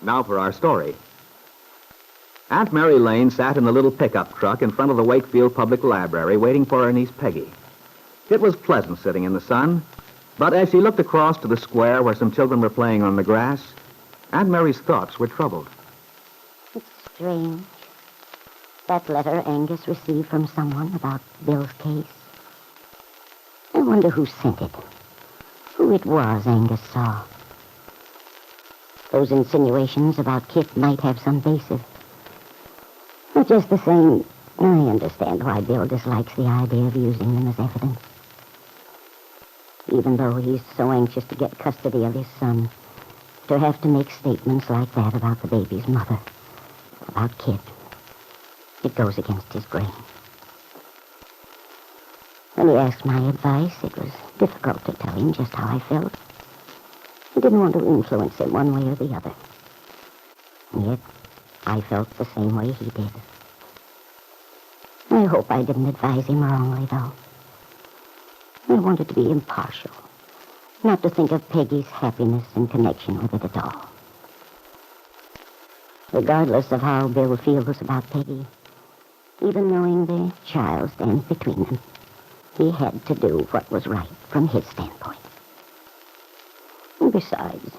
Now for our story. Aunt Mary Lane sat in the little pickup truck in front of the Wakefield Public Library waiting for her niece Peggy. It was pleasant sitting in the sun, but as she looked across to the square where some children were playing on the grass, Aunt Mary's thoughts were troubled. It's strange. That letter Angus received from someone about Bill's case. I wonder who sent it. Who it was Angus saw. Those insinuations about Kit might have some basis. But just the same, I understand why Bill dislikes the idea of using them as evidence. Even though he's so anxious to get custody of his son, to have to make statements like that about the baby's mother, about Kit, it goes against his grain. When he asked my advice, it was difficult to tell him just how I felt. I didn't want to influence him one way or the other. And yet, I felt the same way he did. I hope I didn't advise him wrongly, though. I wanted to be impartial, not to think of Peggy's happiness in connection with it at all. Regardless of how Bill feels about Peggy, even knowing the child stands between them, he had to do what was right from his standpoint. And besides,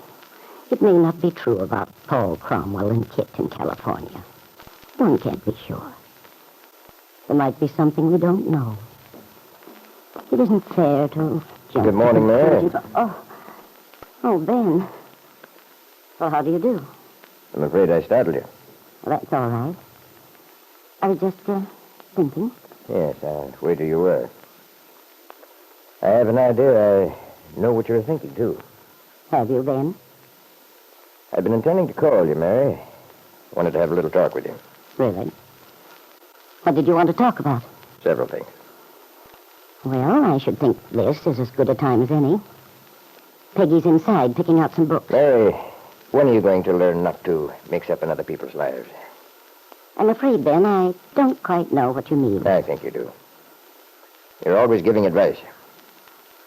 it may not be true about Paul Cromwell and Kit in California. One can't be sure. There might be something we don't know. It isn't fair to jump... Good morning, Mary. Oh, Ben. Well, how do you do? I'm afraid I startled you. Well, that's all right. I was just, thinking. Yes, I'll wait till you were. I have an idea I know what you're thinking, too. Have you, Ben? I've been intending to call you, Mary. Wanted to have a little talk with you. Really? What did you want to talk about? Several things. Well, I should think this is as good a time as any. Peggy's inside picking out some books. Mary, when are you going to learn not to mix up in other people's lives? I'm afraid, Ben, I don't quite know what you mean. I think you do. You're always giving advice.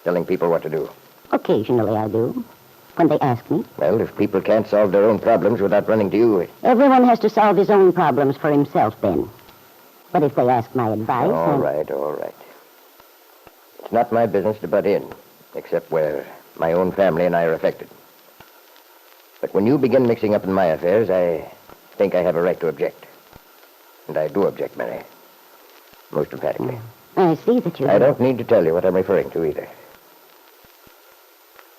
Telling people what to do. Occasionally I do. When they ask me. Well, if people can't solve their own problems without running to you... Everyone has to solve his own problems for himself, Ben. But if they ask my advice... All right. It's not my business to butt in, except where my own family and I are affected. But when you begin mixing up in my affairs, I think I have a right to object. And I do object, Mary. Most emphatically. I see that you... I don't need to tell you what I'm referring to, either.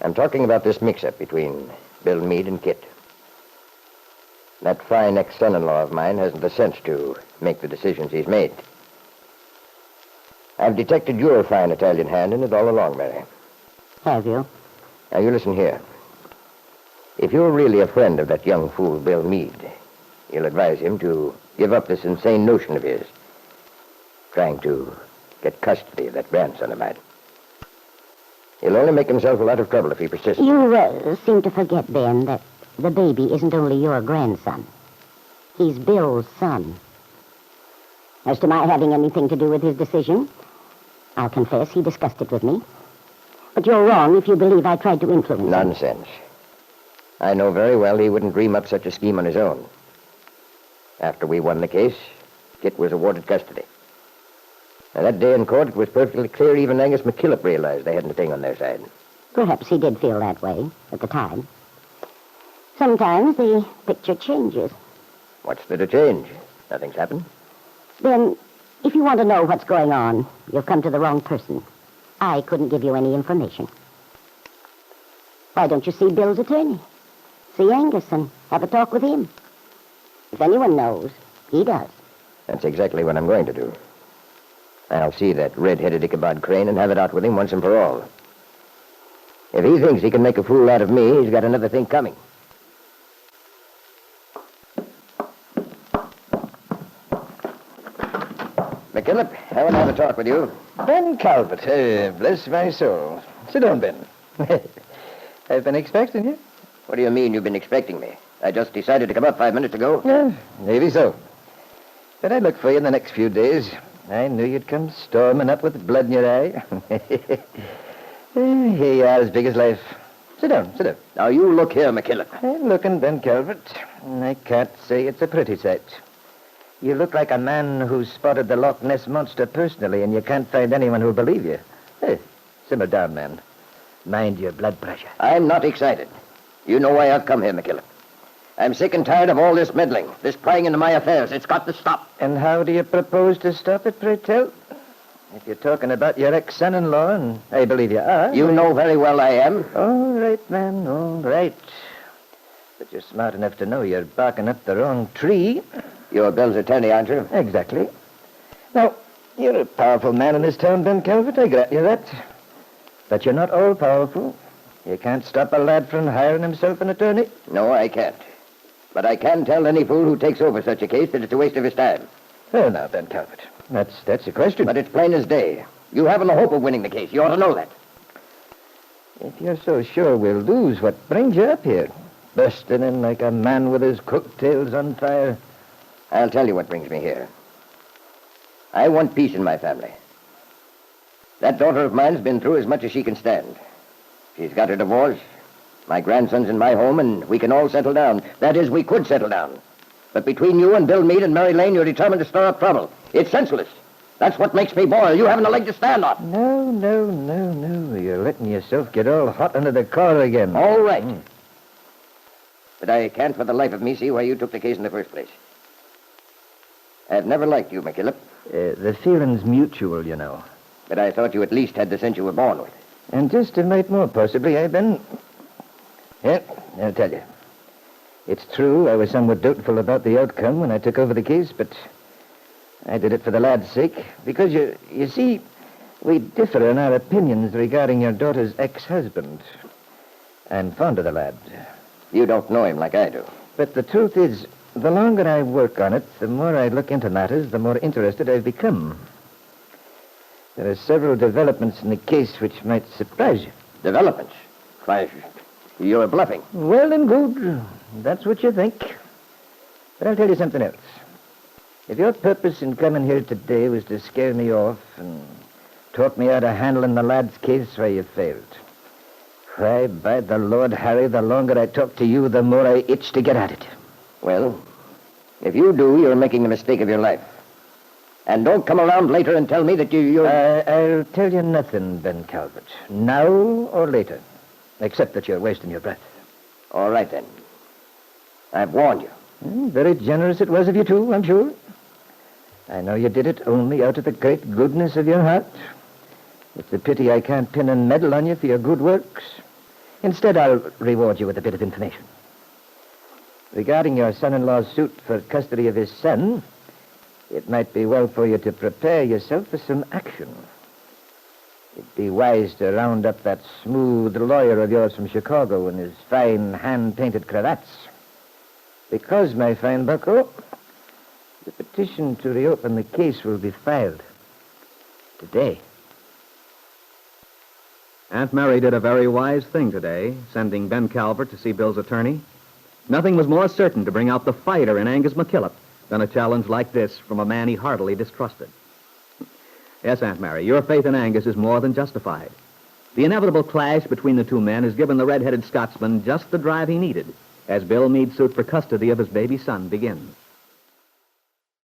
I'm talking about this mix-up between Bill Meade and Kit. That fine ex-son-in-law of mine hasn't the sense to make the decisions he's made. I've detected your fine Italian hand in it all along, Mary. Have you? Now, you listen here. If you're really a friend of that young fool, Bill Meade, you'll advise him to give up this insane notion of his, trying to get custody of that grandson of mine. He'll only make himself a lot of trouble if he persists. You seem to forget, Ben, that the baby isn't only your grandson. He's Bill's son. As to my having anything to do with his decision, I'll confess he discussed it with me. But you're wrong if you believe I tried to influence him. Nonsense. I know very well he wouldn't dream up such a scheme on his own. After we won the case, Kit was awarded custody. Now, that day in court, it was perfectly clear even Angus McKillop realized they hadn't a thing on their side. Perhaps he did feel that way at the time. Sometimes the picture changes. What's there to change? Nothing's happened. Then, if you want to know what's going on, you've come to the wrong person. I couldn't give you any information. Why don't you see Bill's attorney? See Angus and have a talk with him. If anyone knows, he does. That's exactly what I'm going to do. I'll see that red-headed Ichabod Crane and have it out with him once and for all. If he thinks he can make a fool out of me, he's got another thing coming. McKillop, I want to have a talk with you. Ben Calvert, bless my soul. Sit down, Ben. I've been expecting you. What do you mean you've been expecting me? I just decided to come up 5 minutes ago. Yeah, maybe so. But I'd look for you in the next few days. I knew you'd come storming up with blood in your eye. Here you are, as big as life. Sit down, sit down. Now, you look here, McKillop. Hey, looking, Ben Calvert. I can't say it's a pretty sight. You look like a man who spotted the Loch Ness Monster personally, and you can't find anyone who'll believe you. Hey, simmer down, man. Mind your blood pressure. I'm not excited. You know why I've come here, McKillop. I'm sick and tired of all this meddling, this prying into my affairs. It's got to stop. And how do you propose to stop it, pray tell? If you're talking about your ex-son-in-law, and I believe you are... You know very well I am. All right, man, all right. But you're smart enough to know you're barking up the wrong tree. You're Bill's attorney, aren't you? Exactly. Now, you're a powerful man in this town, Ben Calvert, I grant you that. But you're not all-powerful. You can't stop a lad from hiring himself an attorney. No, I can't. But I can tell any fool who takes over such a case that it's a waste of his time. Well, now, Ben Calvert, that's a question. But it's plain as day. You haven't a hope of winning the case. You ought to know that. If you're so sure we'll lose, what brings you up here? Bursting in like a man with his coattails on fire. I'll tell you what brings me here. I want peace in my family. That daughter of mine's been through as much as she can stand. She's got her divorce. My grandson's in my home, and we can all settle down. That is, we could settle down. But between you and Bill Meade and Mary Lane, you're determined to stir up trouble. It's senseless. That's what makes me boil. You haven't a leg to stand on. No. You're letting yourself get all hot under the collar again. All right. But I can't for the life of me see why you took the case in the first place. I've never liked you, McKillop. The feeling's mutual, you know. But I thought you at least had the sense you were born with. And just a mite more, possibly, I've been... Here, I'll tell you. It's true I was somewhat doubtful about the outcome when I took over the case, but I did it for the lad's sake. Because, you see, we differ in our opinions regarding your daughter's ex-husband. I'm fond of the lad. You don't know him like I do. But the truth is, the longer I work on it, the more I look into matters, the more interested I've become. There are several developments in the case which might surprise you. Developments? Why, you're bluffing. Well and good. That's what you think. But I'll tell you something else. If your purpose in coming here today was to scare me off and talk me out of handling the lad's case, why, you failed. Why, by the Lord Harry, the longer I talk to you, the more I itch to get at it. Well, if you do, you're making the mistake of your life. And don't come around later and tell me that you're... I'll tell you nothing, Ben Calvert. Now or later. Except that you're wasting your breath. All right, then. I've warned you. Very generous it was of you, too, I'm sure. I know you did it only out of the great goodness of your heart. It's a pity I can't pin a medal on you for your good works. Instead, I'll reward you with a bit of information. Regarding your son-in-law's suit for custody of his son, it might be well for you to prepare yourself for some action. It'd be wise to round up that smooth lawyer of yours from Chicago in his fine hand-painted cravats. Because, my fine bucko, the petition to reopen the case will be filed today. Aunt Mary did a very wise thing today, sending Ben Calvert to see Bill's attorney. Nothing was more certain to bring out the fighter in Angus McKillop than a challenge like this from a man he heartily distrusted. Yes, Aunt Mary, your faith in Angus is more than justified. The inevitable clash between the two men has given the red-headed Scotsman just the drive he needed as Bill Meade's suit for custody of his baby son begins.